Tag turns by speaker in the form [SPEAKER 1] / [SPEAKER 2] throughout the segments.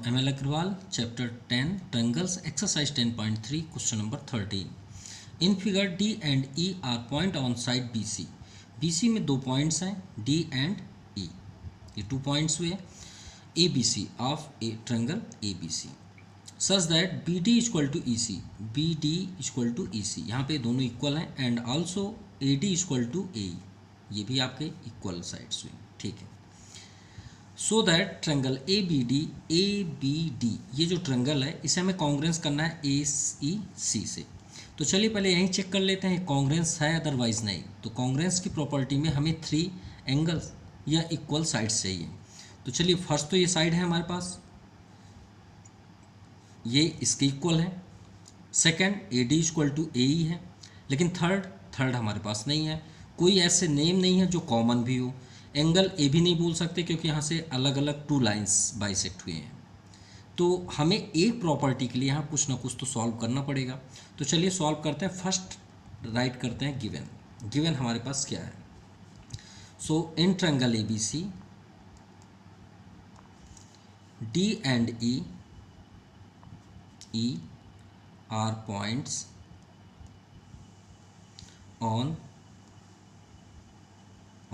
[SPEAKER 1] ML Agrawal, Chapter 10, Triangles, Exercise 10.3, Question number 13. In figure D and E are point on side BC. BC में दो points हैं D and E. ये 2 points हुए ABC of a triangle ABC. Such that BD equal to EC. BD equal to EC. यहाँ पे दोनों equal हैं and also AD equal to AE. ये भी आपके इक्वल साइड्स हुए, ठीक है. So that triangle A B D, ये जो ट्रायंगल है इसे हमें कॉन्ग्रेंस करना है ए ई सी से. तो चलिए पहले यहीं चेक कर लेते हैं कॉन्ग्रेंस है अदरवाइज नहीं. तो कॉन्ग्रेंस की प्रॉपर्टी में हमें 3 एंगल्स या इक्वल साइड्स चाहिए. तो चलिए फर्स्ट तो ये साइड है हमारे पास, ये इसके इक्वल है. Second A D equal to A E है. लेकिन थर्ड हमारे पास नहीं है. कोई ऐसे नेम नहीं है जो कॉमन भी हो. एंगल ए भी नहीं बोल सकते क्योंकि यहाँ से अलग अलग 2 लाइंस बाइसेक्ट हुए हैं. तो हमें एक प्रॉपर्टी के लिए यहाँ कुछ ना कुछ तो सॉल्व करना पड़ेगा. तो चलिए सॉल्व करते हैं. फर्स्ट राइट करते हैं गिवन हमारे पास क्या है. So in triangle A B C D and E are points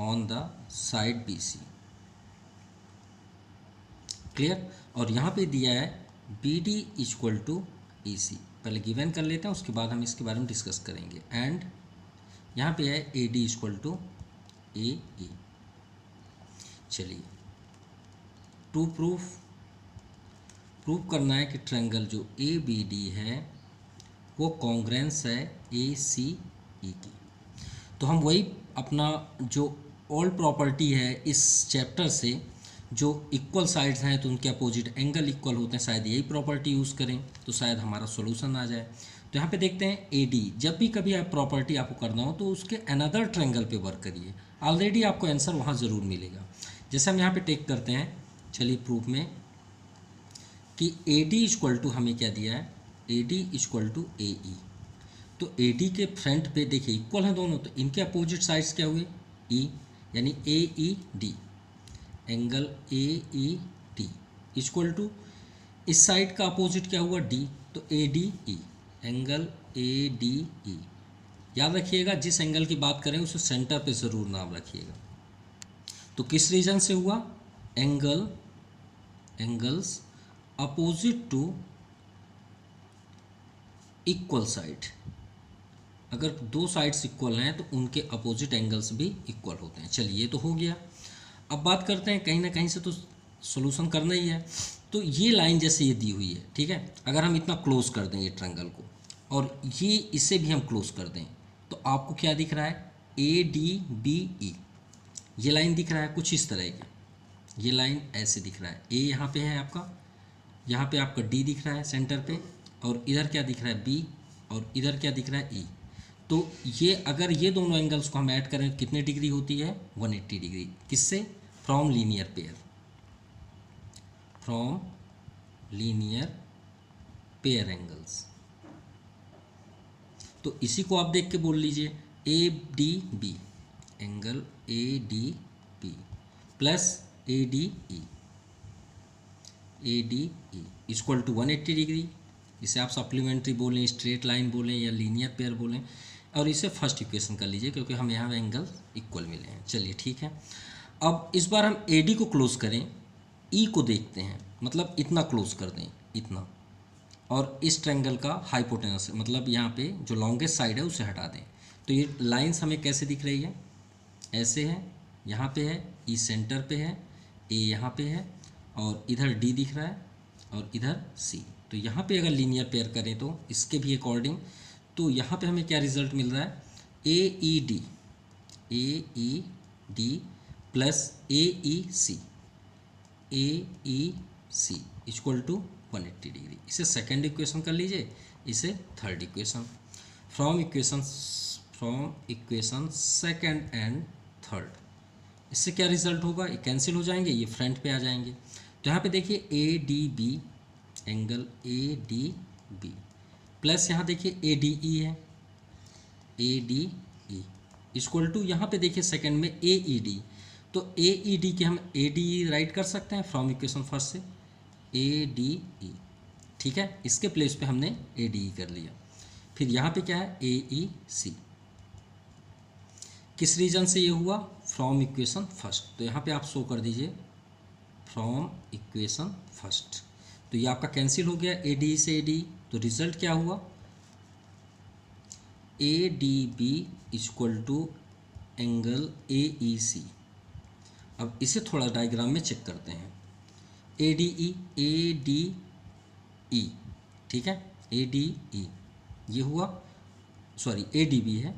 [SPEAKER 1] on the side BC. Clear. और यहाँ पे दिया है BD इक्वल टू EC. पहले गिवन कर लेते हैं, उसके बाद हम इसके बारे में डिस्कस करेंगे. एंड यहाँ पे है AD इक्वल टू AE. चलिए टू प्रूफ करना है कि ट्रायंगल जो ABD है वो कॉन्ग्रेंस है ACE की. तो हम वही अपना जो ओल्ड प्रॉपर्टी है इस चैप्टर से, जो इक्वल साइड्स हैं तो उनके अपोजिट एंगल इक्वल होते हैं, शायद यही प्रॉपर्टी यूज़ करें तो शायद हमारा सॉल्यूशन आ जाए. तो यहाँ पे देखते हैं AD. जब भी कभी आप प्रॉपर्टी आपको करना हो तो उसके अनदर ट्रायंगल पे वर्क करिए, ऑलरेडी आपको आंसर वहाँ ज़रूर मिलेगा. जैसे हम यहाँ पे टेक करते हैं, चलिए प्रूफ में कि AD इक्वल टू हमें क्या दिया है, AD इक्वल टू AE. तो AD के फ्रंट पे देखिए इक्वल हैं दोनों, तो इनके अपोजिट साइड्स क्या हुए E, यानी AED. Angle AED equal to इस साइड का अपोजिट क्या हुआ D, तो ADE. Angle ADE. याद रखिएगा जिस एंगल की बात करें उसे सेंटर पे ज़रूर नाम रखिएगा. तो किस रीजन से हुआ, angles opposite to equal side. अगर 2 साइड्स इक्वल हैं तो उनके अपोजिट एंगल्स भी इक्वल होते हैं. चलिए ये तो हो गया. अब बात करते हैं, कहीं ना कहीं से तो सॉल्यूशन करना ही है. तो ये लाइन जैसे ये दी हुई है, ठीक है, अगर हम इतना क्लोज कर दें ये ट्रायंगल को और ये इसे भी हम क्लोज कर दें तो आपको क्या दिख रहा है, ADBE. ये लाइन दिख रहा है कुछ इस तरह की. ये लाइन ऐसे दिख रहा है. A यहाँ पे है आपका, यहाँ पे आपका D दिख रहा है सेंटर पे, और इधर क्या दिख रहा है B, और इधर क्या दिख रहा है E. तो ये अगर ये दोनों एंगल्स को हम ऐड करें कितने डिग्री होती है, 180 डिग्री. किससे, फ्रॉम लीनियर पेयर एंगल्स. तो इसी को आप देख के बोल लीजिए ADB, angle ADB plus ADE equal to 180 degree. इसे आप सप्लीमेंट्री बोलें, स्ट्रेट लाइन बोलें या लीनियर पेयर बोलें, और इसे फर्स्ट इक्वेशन कर लीजिए क्योंकि हम यहाँ एंगल इक्वल मिले हैं. चलिए ठीक है. अब इस बार हम AD को क्लोज करें, E को देखते हैं, मतलब इतना क्लोज कर दें, इतना, और इस ट्रायंगल का हाइपोटेनस मतलब यहाँ पे जो लॉन्गेस्ट साइड है उसे हटा दें. तो ये लाइंस हमें कैसे दिख रही है, ऐसे है, यहाँ पे है, E सेंटर पे है, A यहाँ पे है, और इधर D दिख रहा है, और इधर C. तो यहाँ पे अगर लीनियर पेयर करें तो इसके भी अकॉर्डिंग, तो यहाँ पे हमें क्या रिजल्ट मिल रहा है, AED plus AEC equal to 180 degree. इसे सेकेंड इक्वेशन कर लीजिए, इसे third equation. From equation second and third, इससे क्या रिजल्ट होगा, ये कैंसिल हो जाएंगे, ये फ्रंट पे आ जाएंगे. तो यहाँ पे देखिए ADB, एंगल ADB प्लस यहाँ देखिए ADE है, ADE इक्वल टू यहाँ पे देखिए सेकंड में AED. तो AED के हम ADE राइट कर सकते हैं फ्रॉम इक्वेशन फर्स्ट से. ए डी ई, ठीक है, इसके प्लेस पे हमने ए डी ई कर लिया। फिर यहाँ पे क्या है, ए ई सी। किस रीजन से ये हुआ, फ्रॉम इक्वेशन फर्स्ट। तो यहाँ पे आप शो कर दीजिए फ्रॉम इक्वेशन फर्स्ट। तो ये आपका कैंसिल हो गया ए डी से ए डी। तो रिजल्ट क्या हुआ, A D B equal to angle A E C. अब इसे थोड़ा डायग्राम में चेक करते हैं। ए डी ई, ठीक है, ए डी ई ये हुआ, सॉरी ए डी बी है,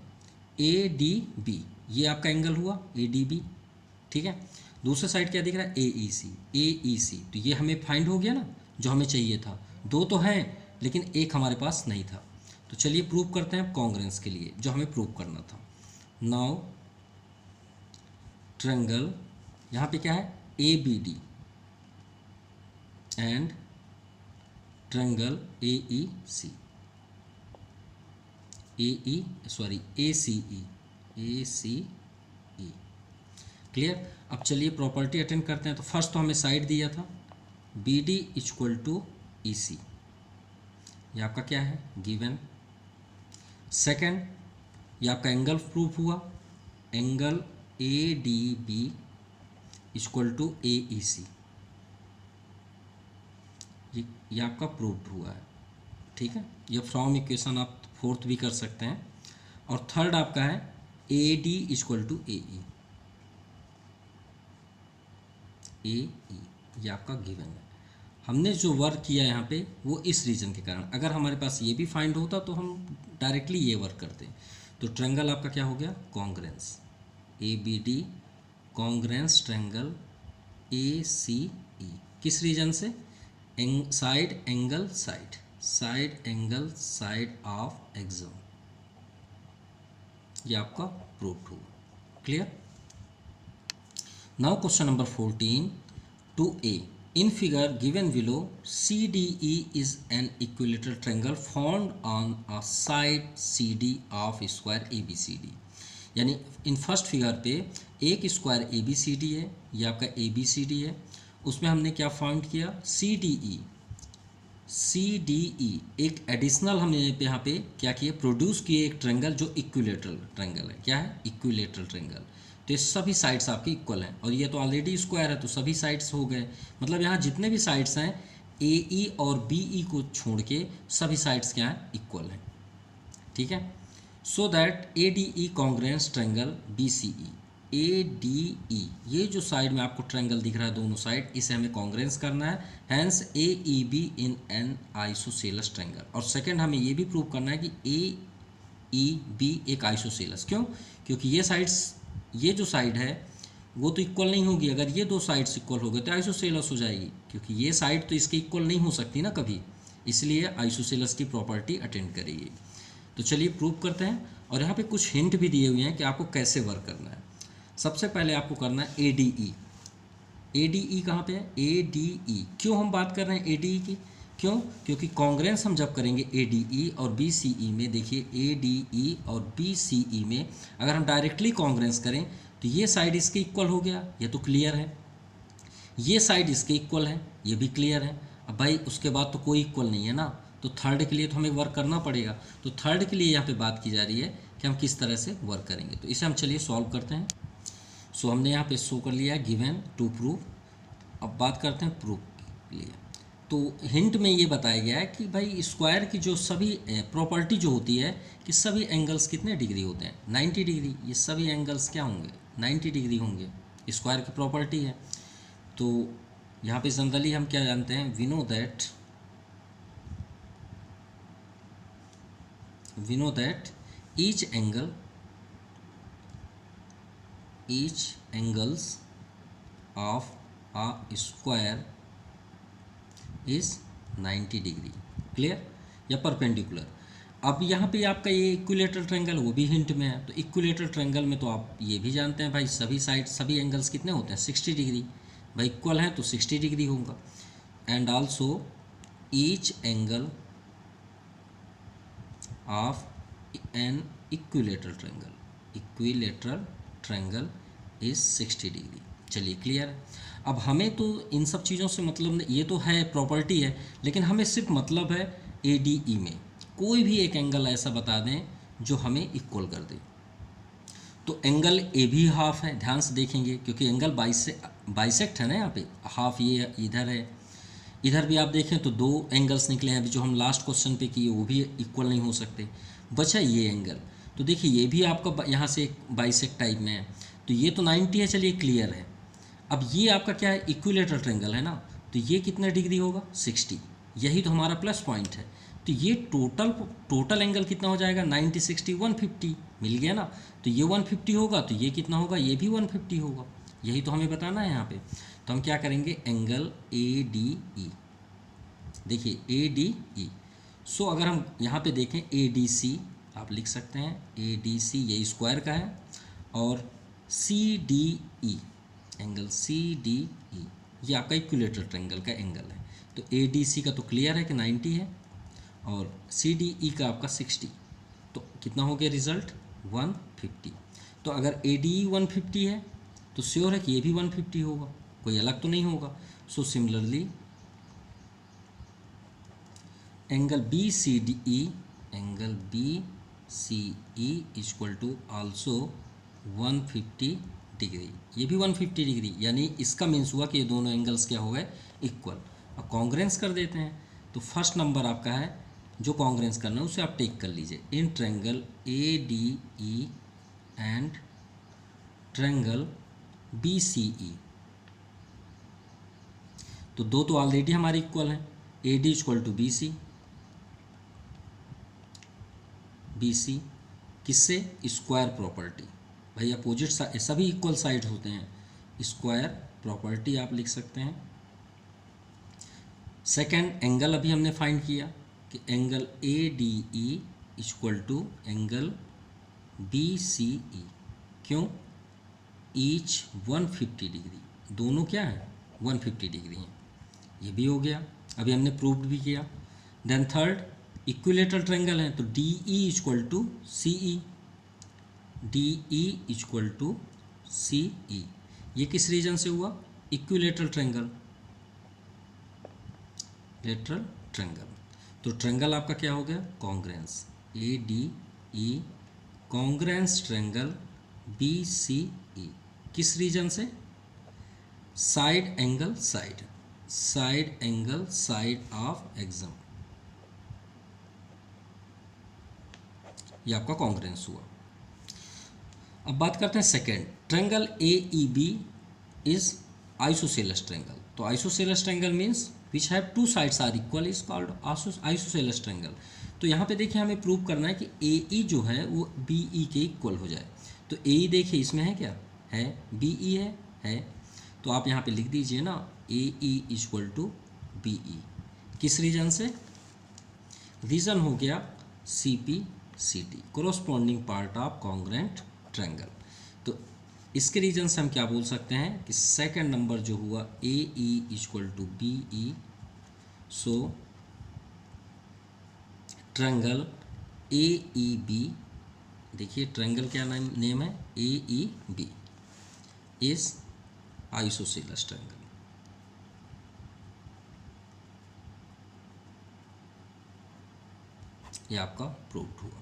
[SPEAKER 1] ए डी बी ये आपका एंगल हुआ ए डी बी, ठीक है। दूसरे साइड क्या दिख रहा है, ए ई सी। तो ये हमें फाइंड हो गया ना, जो हमें चाहिए था। दो तो हैं लेकिन एक हमारे पास नहीं था। तो चलिए प्रूव करते हैं कॉन्ग्रेंस के लिए जो हमें प्रूव करना था। नाउ ट्रायंगल, यहाँ पे क्या है, A B D and triangle A E C, A C E. Clear. अब चलिए प्रॉपर्टी अटेंड करते हैं। तो फर्स्ट तो हमें साइड दिया था B D equal to E C, ये आपका क्या है, गिवन। सेकंड, ये आपका एंगल प्रूफ हुआ, angle A D B equal to A E C, ये आपका प्रूव्ड हुआ है, ठीक है। ये फ्रॉम इक्वेशन आप फोर्थ भी कर सकते हैं। और थर्ड आपका है A D equal to A ई, ये आपका गिवन है। हमने जो वर्क किया यहाँ पे वो इस रीजन के कारण, अगर हमारे पास ये भी फाइंड होता तो हम डायरेक्टली ये वर्क करते। तो ट्रायंगल आपका क्या हो गया, congruence, A B D congruence triangle A C E. किस रीजन से, side angle side of axiom, ये आपका प्रूव्ड हुआ। Clear. Now question number 14 two A. In figure given below, CDE is an equilateral triangle formed on a side CD of square ABCD। यानी in first figure पे एक square ABCD है, ये आपका ABCD है, उसमें हमने क्या फाउंड किया, CDE एक एडिशनल हमने यहाँ पे क्या किया, प्रोड्यूस किए एक ट्रायंगल जो इक्विलेटरल ट्रायंगल है। क्या है, इक्विलेटरल ट्रायंगल। तो ये सभी साइड्स आपकी इक्वल हैं, और ये तो ऑलरेडी स्क्वायर है तो सभी साइड्स हो गए। मतलब यहाँ जितने भी साइड्स हैं ए ई और बी ई को छोड़ के सभी साइड्स क्या हैं, इक्वल हैं, ठीक है। So that A D E congruence triangle B C E, A D E ये जो साइड में आपको ट्रायंगल दिख रहा है दोनों साइड, इसे हमें कॉन्ग्रेंस करना है। Hence A E B in an isosceles triangle. और सेकेंड हमें ये भी प्रूव करना है कि ए ई बी एक आइसोसेलस। क्यों, क्योंकि ये साइड्स, ये जो साइड है वो तो इक्वल नहीं होगी। अगर ये दो साइड्स इक्वल हो गए तो आइसोसेलस हो जाएगी, क्योंकि ये साइड तो इसके इक्वल नहीं हो सकती ना कभी, इसलिए आइसोसेलस की प्रॉपर्टी अटेंड करेगी। तो चलिए प्रूव करते हैं। और यहाँ पे कुछ हिंट भी दिए हुए हैं कि आपको कैसे वर्क करना है। सबसे पहले आपको करना है A D E. A D ई कहाँ पे है, ए डी ई। क्यों हम बात कर रहे हैं ए डी ई की, क्यों, क्योंकि कॉन्ग्रेंस हम जब करेंगे ए डी ई और बी सी ई में, देखिए ए डी ई और बी सी ई में अगर हम डायरेक्टली कॉन्ग्रेंस करें तो ये साइड इसके इक्वल हो गया, ये तो क्लियर है। ये साइड इसके इक्वल है, ये भी क्लियर है। अब भाई उसके बाद तो कोई इक्वल नहीं है ना, तो थर्ड के लिए तो हमें वर्क करना पड़ेगा। तो थर्ड के लिए यहाँ पे बात की जा रही है कि हम किस तरह से वर्क करेंगे। तो इसे हम चलिए सॉल्व करते हैं। सो हमने यहाँ पे शो कर लिया है गिवन टू प्रूव। अब बात करते हैं प्रूफ के लिए। तो हिंट में ये बताया गया है कि भाई स्क्वायर की जो सभी प्रॉपर्टी जो होती है कि सभी एंगल्स कितने डिग्री होते हैं, 90 डिग्री। ये सभी एंगल्स क्या होंगे, 90 डिग्री होंगे, स्क्वायर की प्रॉपर्टी है। तो यहाँ पे जनरली हम क्या जानते हैं, we know that each angles of a square is 90 degree. Clear, या परपेंडिकुलर। अब यहाँ पे आपका ये इक्विलेटरल ट्रायंगल, वो भी हिंट में है। तो इक्विलेटरल ट्रायंगल में तो आप ये भी जानते हैं भाई सभी साइड सभी एंगल्स कितने होते हैं, 60 डिग्री। भाई इक्वल है तो 60 डिग्री होगा। And also each angle of an equilateral triangle is 60 degree. चलिए क्लियर है। अब हमें तो इन सब चीज़ों से मतलब नहीं, ये तो है प्रॉपर्टी है, लेकिन हमें सिर्फ मतलब है ए डी ई में कोई भी एक एंगल ऐसा बता दें जो हमें इक्वल कर दे। तो एंगल ए भी हाफ है, ध्यान से देखेंगे क्योंकि एंगल बाइसेक्ट है ना, यहाँ पे हाफ ये इधर है, इधर भी आप देखें तो दो एंगल्स निकले हैं अभी जो हम लास्ट क्वेश्चन पे किए, वो भी इक्वल नहीं हो सकते। बचा ये एंगल, तो देखिए ये भी आपका यहाँ से बाइसेक्ट टाइप में है, तो ये तो 90 है, चलिए क्लियर है। अब ये आपका क्या है, इक्विलेटरल ट्रायंगल है ना, तो ये कितने डिग्री होगा, 60, यही तो हमारा प्लस पॉइंट है। तो ये टोटल एंगल कितना हो जाएगा, 90 60 150 मिल गया ना। तो ये 150 होगा, तो ये कितना होगा, ये भी 150 होगा, यही तो हमें बताना है यहाँ पे। तो हम क्या करेंगे, एंगल ए डी ई, देखिए ए डी ई। सो अगर हम यहाँ पे देखें ए डी सी आप लिख सकते हैं, ए डी सी ये स्क्वायर का है, और C D E, angle C D E ये आपका इक्विलेटरल ट्रायंगल का एंगल है। तो ए डी सी का तो क्लियर है कि 90 है, और सी डी ई का आपका 60, तो कितना हो गया रिजल्ट, 150। तो अगर ए डी ई 150 है तो श्योर है कि ये भी 150 होगा, कोई अलग तो नहीं होगा। So similarly angle B C D E, angle B C E equal to also 150 degree, ये भी 150 डिग्री, यानी इसका मीन्स हुआ कि ये दोनों एंगल्स क्या हो गए, इक्वल। अब कॉन्ग्रेंस कर देते हैं, तो फर्स्ट नंबर आपका है जो कॉन्ग्रेंस करना है उसे आप टेक कर लीजिए, in triangle A D E and triangle B C E. तो दो तो ऑलरेडी हमारे इक्वल हैं, A D equal to B C, B C किससे, स्क्वायर प्रॉपर्टी, भाई अपोजिट सभी इक्वल साइड होते हैं, स्क्वायर प्रॉपर्टी आप लिख सकते हैं। सेकेंड एंगल अभी हमने फाइंड किया कि angle A D E equal to angle B C E, क्यों, ईच 150 डिग्री, दोनों क्या है 150 डिग्री हैं, ये भी हो गया, अभी हमने प्रूव्ड भी किया। देन थर्ड इक्विलेटरल ट्रायंगल है, तो D E equal to C E, D E equal to C E, ये किस रीजन से हुआ, इक्विलेटरल ट्रायंगल, लेटरल ट्रायंगल। तो ट्रायंगल आपका क्या हो गया, congruence, A D E congruence triangle B C E, किस रीजन से, side angle side, side angle side of axiom, ये आपका कॉन्ग्रेंस हुआ। अब बात करते हैं second, triangle A E B is isosceles triangle. तो isosceles triangle means which have two sides are equal is called isosceles triangle. तो यहाँ पे देखिए हमें प्रूव करना है कि ए ई जो है वो बी ई के इक्वल हो जाए। तो ए ई देखिए इसमें है क्या, है, बी ई है, तो आप यहाँ पे लिख दीजिए ना, A E equal to B E, किस रीजन से, रीजन हो गया C P C T, corresponding part of congruent triangle. तो इसके रीजन से हम क्या बोल सकते हैं कि सेकंड नंबर जो हुआ A E equal to B E, so triangle A E B, देखिए ट्रायंगल क्या नेम है, A E B is isosceles triangle. ये आपका प्रूव्ड हुआ।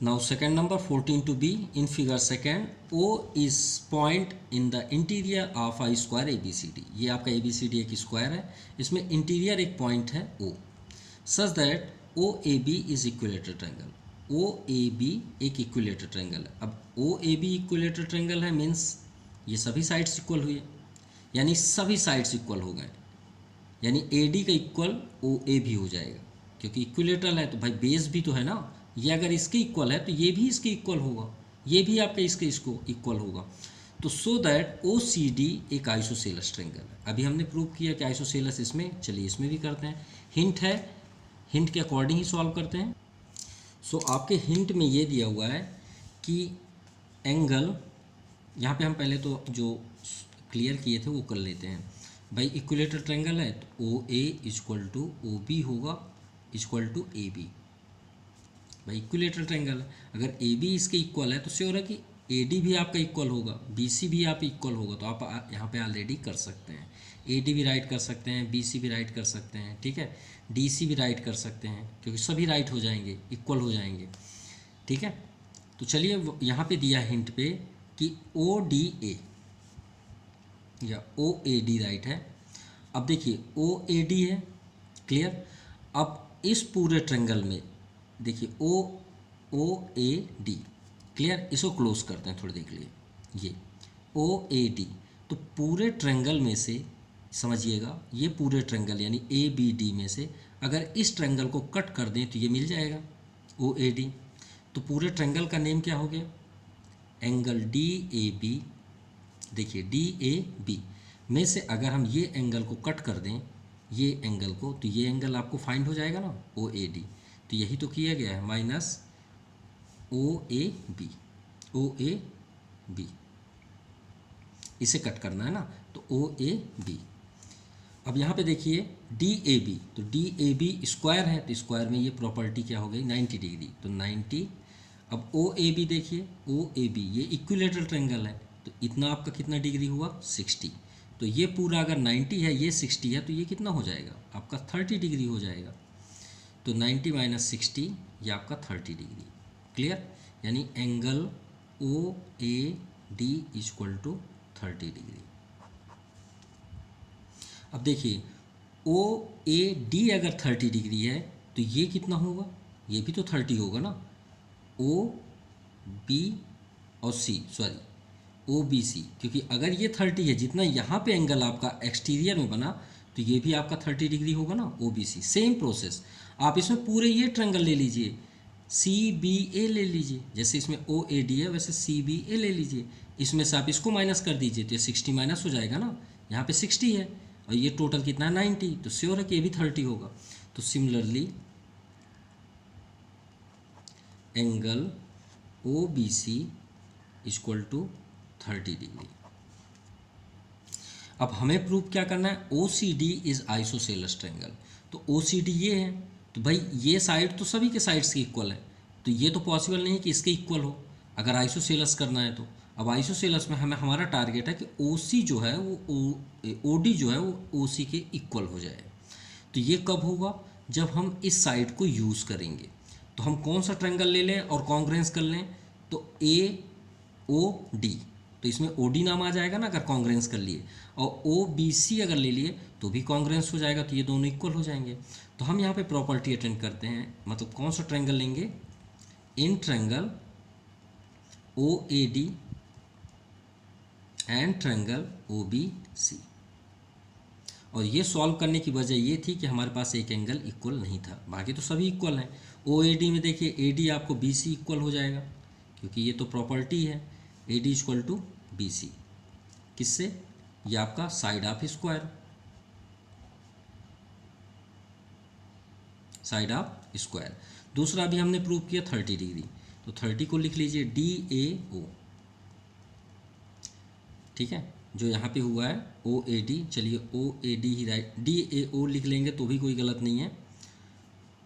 [SPEAKER 1] Now second number 14 to be in figure second, O is point in the interior of a square ABCD। ये आपका ABCD एक square है, इसमें इंटीरियर एक पॉइंट है O, such that OAB is equilateral triangle। OAB एक equilateral triangle है। अब OAB इक्विलेटर ट्रायंगल है मीन्स ये सभी साइड्स इक्वल हुए, यानी सभी साइड्स इक्वल हो गए, यानी AD का इक्वल OA भी हो जाएगा, क्योंकि इक्विलेटरल है तो भाई बेस भी तो है ना, ये अगर इसके इक्वल है तो ये भी इसके इक्वल होगा, ये भी आपका इसको इक्वल होगा। तो so that O C D एक आइसोसेलेस ट्रायंगल है। अभी हमने प्रूव किया कि आइसोसेलेस इसमें, चलिए इसमें भी करते हैं, हिंट है, हिंट के अकॉर्डिंग ही सॉल्व करते हैं। सो आपके हिंट में ये दिया हुआ है कि एंगल, यहाँ पे हम पहले तो जो क्लियर किए थे वो कर लेते हैं। भाई इक्विलेटरल ट्रायंगल है तो ओ ए इक्वल टू ओ बी होगा इक्वल टू ए बी, भाई इक्विलेटरल ट्रायंगल है, अगर ए बी इसके इक्वल है तो श्योर है कि ए डी भी आपका इक्वल होगा, बी सी भी आप इक्वल होगा, तो आप यहाँ पे ऑलरेडी कर सकते हैं। ए डी भी राइट कर सकते हैं, बी सी भी राइट कर सकते हैं, ठीक है, डी सी भी राइट कर सकते हैं, क्योंकि सभी राइट हो जाएंगे, इक्वल हो जाएंगे, ठीक है। तो चलिए यहाँ पे दिया हिंट पे कि ओ डी ए या ओ ए डी राइट है। अब देखिए ओ ए डी है, क्लियर। अब इस पूरे ट्रेंगल में देखिए ओ ए डी, क्लियर। इसको क्लोज करते हैं थोड़ी देर के लिए, ये ओ ए डी। तो पूरे ट्रेंगल में से समझिएगा, ये पूरे ट्रेंगल यानी ए बी डी में से अगर इस ट्रेंगल को कट कर दें तो ये मिल जाएगा ओ ए डी। तो पूरे ट्रेंगल का नेम क्या हो गया, एंगल डी ए बी। देखिए डी ए बी में से अगर हम ये एंगल को कट कर दें, ये एंगल को, तो ये एंगल आपको फाइंड हो जाएगा ना, ओ ए डी। तो यही तो किया गया है, minus O A B, O A B, इसे कट करना है ना, तो ओ ए बी। अब यहाँ पे देखिए डी ए बी, तो डी ए बी स्क्वायर है, तो स्क्वायर में ये प्रॉपर्टी क्या हो गई 90 डिग्री, तो 90। अब ओ ए बी देखिए, ओ ए बी ये इक्विलेटरल ट्रायंगल है, तो इतना आपका कितना डिग्री हुआ 60। तो ये पूरा अगर 90 है, ये 60 है, तो ये कितना हो जाएगा आपका 30 डिग्री हो जाएगा। तो 90 माइनस 60 ये आपका 30 डिग्री, क्लियर। यानी angle O A D equal to 30 degree. अब देखिए ओ ए डी अगर 30 डिग्री है तो ये कितना होगा, ये भी तो 30 होगा ना, ओ बी और सी, सॉरी ओ बी सी, क्योंकि अगर ये 30 है, जितना यहाँ पे एंगल आपका एक्सटीरियर में बना, तो ये भी आपका 30 डिग्री होगा ना, O B C. Same process आप इसमें पूरे ये ट्रायंगल ले लीजिए, सी बी ए ले लीजिए, जैसे इसमें ओ ए डी है वैसे सी बी ए ले लीजिए, इसमें से आप इसको माइनस कर दीजिए तो ये 60 माइनस हो जाएगा ना, यहाँ पे 60 है और ये टोटल कितना है 90, तो श्योर है कि ये भी 30 होगा। तो similarly angle O B C equal to 30 degree. अब हमें प्रूव क्या करना है, O C D is isosceles triangle. तो ओ सी डी ये है, तो भाई ये साइड तो सभी के साइड्स के इक्वल है, तो ये तो पॉसिबल नहीं है कि इसके इक्वल हो अगर आइसोसेलेस करना है तो। अब आइसोसेलेस में हमें हमारा टारगेट है कि ओ सी जो है वो ओ डी जो है वो ओ सी के इक्वल हो जाए। तो ये कब होगा, जब हम इस साइड को यूज़ करेंगे। तो हम कौन सा ट्रायंगल ले लें और कॉन्ग्रेंस कर लें, तो ए ओ डी, तो इसमें ओ डी नाम आ जाएगा ना अगर कॉन्ग्रेंस कर लिए, और ओ बी सी अगर ले लिए तो भी कॉन्ग्रेंस हो जाएगा, तो ये दोनों इक्वल हो जाएंगे। तो हम यहाँ पे प्रॉपर्टी अटेंड करते हैं, मतलब कौन सा ट्रायंगल लेंगे, in triangle O A D and triangle O B C. और ये सॉल्व करने की वजह ये थी कि हमारे पास एक एंगल इक्वल नहीं था, बाकी तो सभी इक्वल हैं। ओ ए डी में देखिए ए डी आपको बी सी इक्वल हो जाएगा, क्योंकि ये तो प्रॉपर्टी है, A D equal to B C, किससे, ये आपका side of square, side of square. दूसरा भी हमने प्रूव किया 30 डिग्री, तो 30 को लिख लीजिए डी ए ओ, ठीक है, जो यहाँ पे हुआ है ओ ए डी, चलिए ओ ए डी ही राइट, डी ए ओ लिख लेंगे तो भी कोई गलत नहीं है।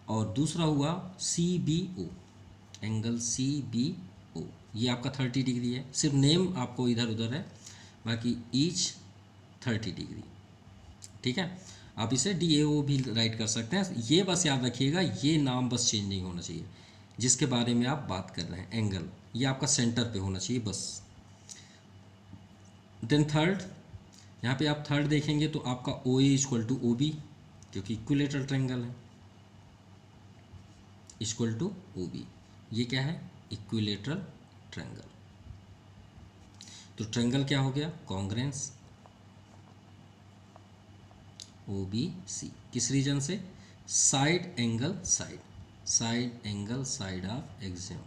[SPEAKER 1] और दूसरा हुआ C B O, angle C B O, ये आपका 30 डिग्री है, सिर्फ नेम आपको इधर उधर है, बाकी ईच 30 डिग्री, ठीक है। आप इसे डी ए ओ भी राइट कर सकते हैं, ये बस याद रखिएगा, ये नाम बस चेंज नहीं होना चाहिए जिसके बारे में आप बात कर रहे हैं, एंगल ये आपका सेंटर पे होना चाहिए बस। देन थर्ड, यहाँ पे आप थर्ड देखेंगे तो आपका ओ ए इक्वल टू ओ बी, क्योंकि इक्विलेटरल ट्रायंगल है, इक्वल टू ओ बी, ये क्या है इक्विलेटरल ट्रायंगल। तो ट्रायंगल क्या हो गया, कॉन्ग्रेंस ओ बी सी, किस रीजन से, side angle side, side angle side of axiom.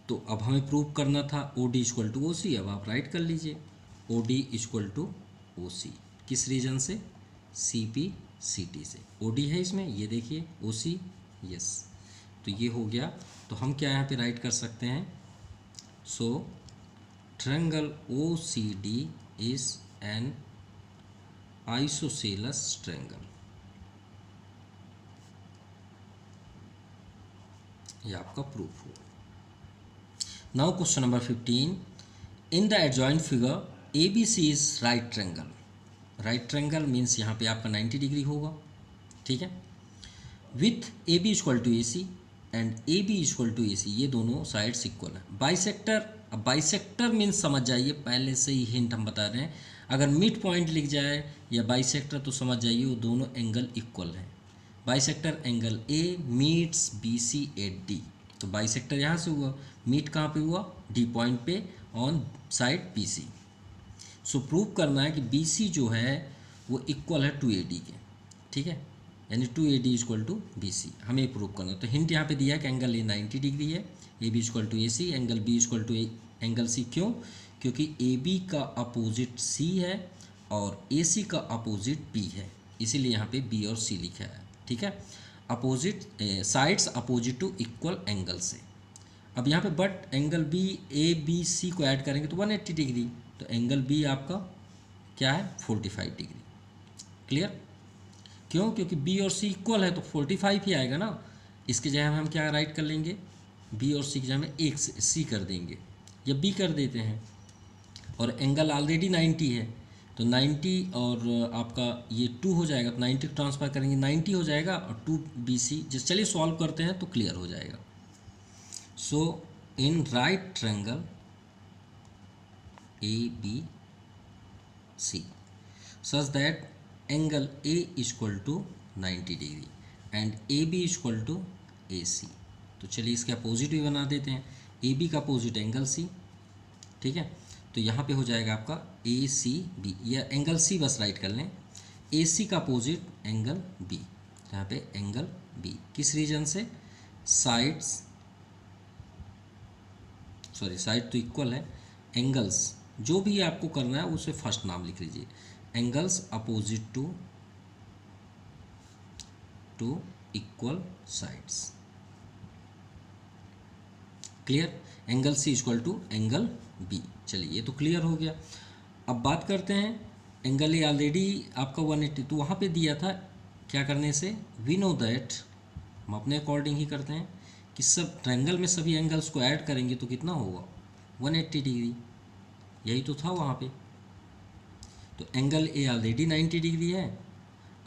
[SPEAKER 1] तो अब हमें प्रूव करना था O D equal to O C, अब आप राइट कर लीजिए O D equal to O C, किस रीजन से, सी पी सी टी से, ओ डी है इसमें, ये देखिए ओ सी, यस, तो ये हो गया। तो हम क्या यहाँ पे राइट कर सकते हैं, so triangle O C D is an isosceles triangle, ये आपका प्रूफ हुआ। Now question number 15, in the adjoint figure A B C is right triangle. Right triangle means यहाँ पे आपका 90 डिग्री होगा, ठीक है, with A B equal to A C and A B equal to A C, ये दोनों sides equal है। Bisector, अब बाइसेक्टर मीन्स समझ जाइए, पहले से ही हिंट हम बता रहे हैं, अगर मिड पॉइंट लिख जाए या बाइसेक्टर तो समझ जाइए वो दोनों एंगल इक्वल हैं। Bisector angle A meets B C at D, तो बाइसेक्टर यहाँ से हुआ, मीट कहाँ पे हुआ, डी पॉइंट पे on side B C. So prove करना है कि बी सी जो है वो इक्वल है टू ए डी के, ठीक है, यानी two A D equal to B C, हमें प्रूव करना। तो हिंट यहाँ पे दिया है कि एंगल ए 90 डिग्री है, A B equal to A C, angle B equal to angle C. क्यों? क्योंकि ए बी का अपोजिट सी है और ए सी का अपोजिट बी है, इसीलिए यहाँ पे बी और सी लिखा है, ठीक है। Opposite sides opposite to equal angle से। अब यहाँ पे but angle B A B C को ऐड करेंगे तो 180 डिग्री, तो एंगल बी आपका क्या है 45 डिग्री। क्लियर? क्यों? क्योंकि बी और सी इक्वल है तो 45 ही आएगा ना। इसके जगह हम क्या राइट कर लेंगे, बी और सी की जगह में एक सी कर देंगे या बी कर देते हैं, और एंगल ऑलरेडी 90 है तो 90 और आपका ये 2 हो जाएगा, तो 90 ट्रांसफर करेंगे 90 हो जाएगा और 2 बी सी, जिस चलिए सॉल्व करते हैं तो क्लियर हो जाएगा। So in right triangle A B C such that angle A equal to 90 degree and A B equal to A C, तो चलिए इसके अपोजिट भी बना देते हैं, ए बी का अपोजिट एंगल सी, ठीक है, तो यहाँ पे हो जाएगा आपका ए सी बी, या एंगल सी बस राइट कर लें, ए सी का अपोजिट एंगल बी, यहाँ पे एंगल बी किस रीजन से, साइड्स, सॉरी साइड तो इक्वल है, एंगल्स जो भी आपको करना है उसे फर्स्ट नाम लिख लीजिए, angles opposite to equal sides. Clear? Angle C equal to angle B. चलिए ये तो क्लियर हो गया। अब बात करते हैं एंगल ए ऑलरेडी आपका 180, तो वहाँ पे दिया था क्या करने से, वी नो दैट, हम अपने अकॉर्डिंग ही करते हैं कि सब ट्रायंगल में सभी एंगल्स को ऐड करेंगे तो कितना होगा 180 डिग्री, यही तो था वहाँ पे। तो एंगल ए ऑलरेडी 90 डिग्री है,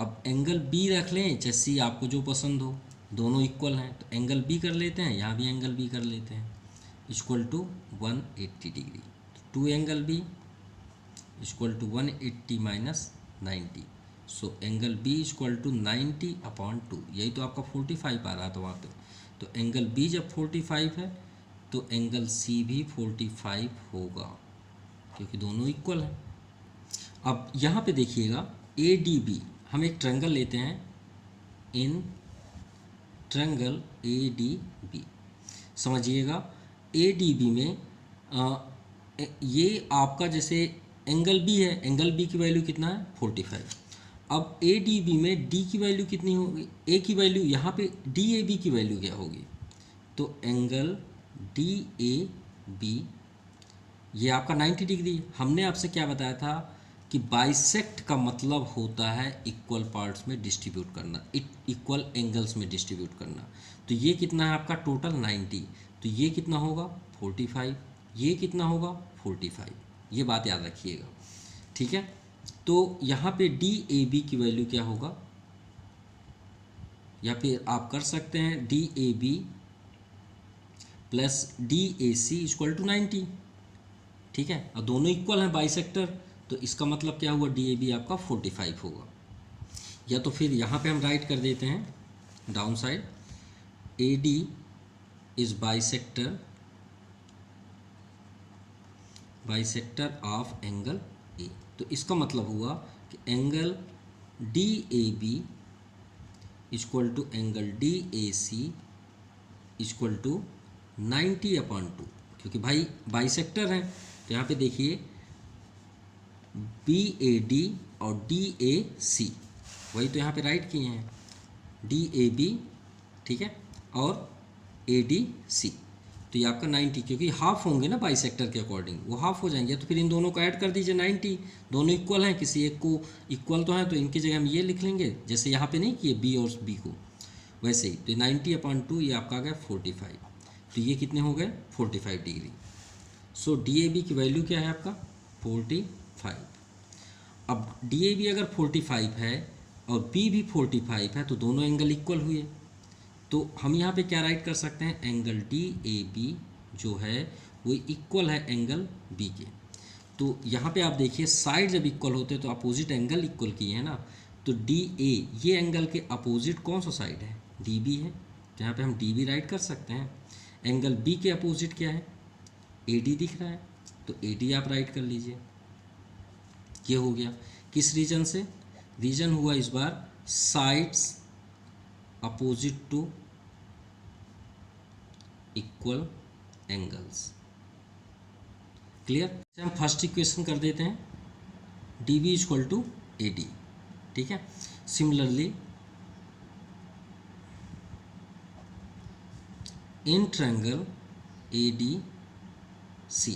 [SPEAKER 1] अब एंगल बी रख लें, चाहे सी आपको जो पसंद हो, दोनों इक्वल हैं तो एंगल बी कर लेते हैं, यहाँ भी एंगल बी कर लेते हैं, equal to 180 degree. Two angle B equal to 180 minus 90, so angle B equal to 90/2, यही तो आपका 45 आ रहा था वहाँ पे। तो एंगल बी जब 45 है तो एंगल सी भी 45 होगा, क्योंकि दोनों इक्वल हैं। अब यहाँ पे देखिएगा ए डी बी, हम एक ट्रायंगल लेते हैं, in triangle A D B, समझिएगा ए डी बी में ये आपका जैसे एंगल बी है, एंगल बी की वैल्यू कितना है 45। अब ए डी बी में डी की वैल्यू कितनी होगी, ए की वैल्यू, यहाँ पे डी ए बी की वैल्यू क्या होगी, तो एंगल डी ए बी ये आपका 90 डिग्री। हमने आपसे क्या बताया था कि बाइसेक्ट का मतलब होता है इक्वल पार्ट्स में डिस्ट्रीब्यूट करना, इक्वल एंगल्स में डिस्ट्रीब्यूट करना। तो ये कितना है आपका टोटल 90, तो ये कितना होगा 45, ये कितना होगा 45, ये बात याद रखिएगा, ठीक है। तो यहाँ पे डी ए बी की वैल्यू क्या होगा, या फिर आप कर सकते हैं D A B plus D A C equal to 90, ठीक है, और दोनों इक्वल हैं बाइसेक्टर, तो इसका मतलब क्या हुआ डी ए बी आपका 45 होगा। या तो फिर यहाँ पे हम राइट कर देते हैं down side, A D is bisector of angle A, तो इसका मतलब हुआ कि angle D A B equal to angle D A C equal to 90/2, क्योंकि भाई बाइसेक्टर हैं। तो यहाँ पे देखिए बी ए डी और डी ए सी, वही तो यहाँ पे राइट किए हैं, डी ए बी, ठीक है, और ए डी सी, तो ये आपका 90, क्योंकि हाफ होंगे ना बाइसेक्टर के अकॉर्डिंग, वो हाफ हो जाएंगे, तो फिर इन दोनों को ऐड कर दीजिए 90, दोनों इक्वल हैं, किसी एक को इक्वल तो है तो इनकी जगह हम ये लिख लेंगे, जैसे यहाँ पे नहीं किए बी और बी को, वैसे ही। तो 90/2 ये आपका आ गया 45, तो ये कितने हो गए 45 डिग्री। सो DAB की वैल्यू क्या है आपका 45। अब DAB अगर 45 है और B भी 45 है तो दोनों एंगल इक्वल हुए। तो हम यहाँ पे क्या राइट कर सकते हैं, एंगल DAB जो है वो इक्वल है एंगल B के। तो यहाँ पे आप देखिए साइड जब इक्वल होते हैं तो अपोजिट एंगल इक्वल किए हैं ना, तो DA ये एंगल के अपोजिट कौन सा साइड है, DB है, तो यहाँ पे हम DB राइट कर सकते हैं। एंगल B के अपोजिट क्या है, AD दिख रहा है, तो AD आप राइट कर लीजिए। ये हो गया किस रीजन से, रीजन हुआ इस बार sides opposite to equal angles. Clear. हम फर्स्ट इक्वेशन कर देते हैं, DB इक्वल टू AD, ठीक है। सिमिलरली इन ट्रायंगल ADC,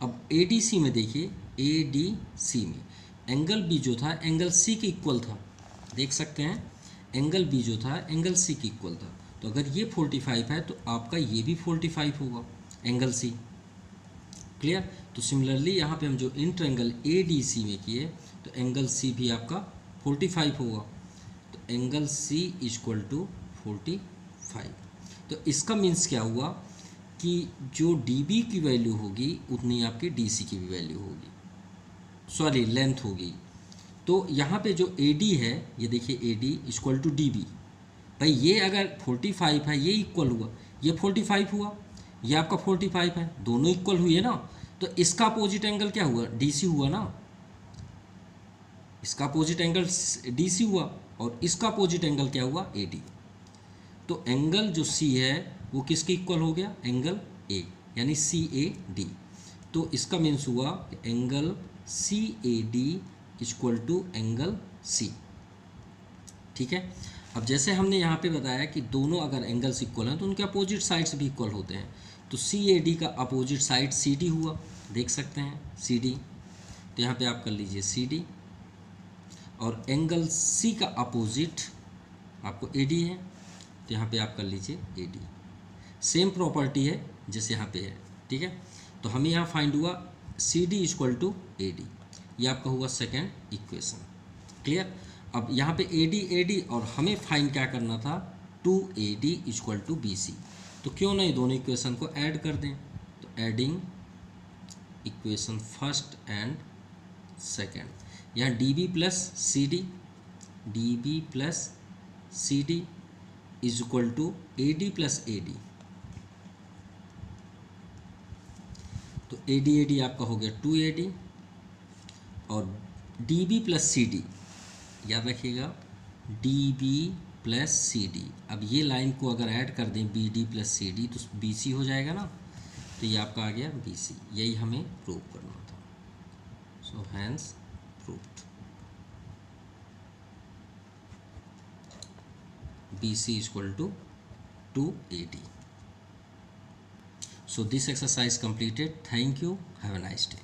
[SPEAKER 1] अब ADC में देखिए ADC में एंगल B जो था एंगल C के इक्वल था, देख सकते हैं एंगल B जो था एंगल C के इक्वल था। तो अगर ये 45 है तो आपका ये भी 45 होगा एंगल C। क्लियर। तो सिमिलरली यहाँ पे हम जो इन ट्रायंगल ADC में किए तो एंगल C भी आपका 45 होगा, तो एंगल C इक्वल टू 45। तो इसका मीन्स क्या हुआ कि जो DB की वैल्यू होगी उतनी आपकी DC की भी वैल्यू होगी, सॉरी लेंथ होगी। तो यहाँ पे जो AD है ये देखिए AD इक्वल टू DB, भाई ये अगर 45 है ये इक्वल हुआ, ये 45 हुआ, ये आपका 45 है, दोनों इक्वल हुई है ना, तो इसका अपोजिट एंगल क्या हुआ DC हुआ ना, इसका अपोजिट एंगल DC हुआ और इसका अपोजिट एंगल क्या हुआ AD। तो एंगल जो C है वो किसके इक्वल हो गया, एंगल A, यानी CAD। तो इसका मीन्स हुआ angle CAD equal to angle C, ठीक है। अब जैसे हमने यहाँ पे बताया कि दोनों अगर एंगल्स इक्वल हैं तो उनके अपोजिट साइड्स भी इक्वल होते हैं, तो CAD का अपोजिट साइड CD हुआ, देख सकते हैं CD, तो यहाँ पे आप कर लीजिए CD, और एंगल C का अपोजिट आपको AD है, तो यहाँ पे आप कर लीजिए AD। सेम प्रॉपर्टी है जैसे यहाँ पे है, ठीक है। तो हमें यहाँ फाइंड हुआ CD इक्वल टू AD, ये आपका हुआ सेकेंड इक्वेशन। क्लियर। अब यहाँ पे AD और हमें फाइंड क्या करना था 2AD इक्वल टू BC, तो क्यों नहीं दोनों इक्वेशन को ऐड कर दें। तो adding equation first and second, यहाँ DB plus CD is equal to AD plus AD, तो AD आपका हो गया 2AD, और DB प्लस CD, याद रखिएगा DB प्लस CD। अब ये लाइन को अगर ऐड कर दें BD प्लस CD तो BC हो जाएगा ना, तो ये आपका आ गया BC, यही हमें प्रूव करना था। So hence proved, BC equal to 2AD। So this exercise completed. Thank you. Have a nice day.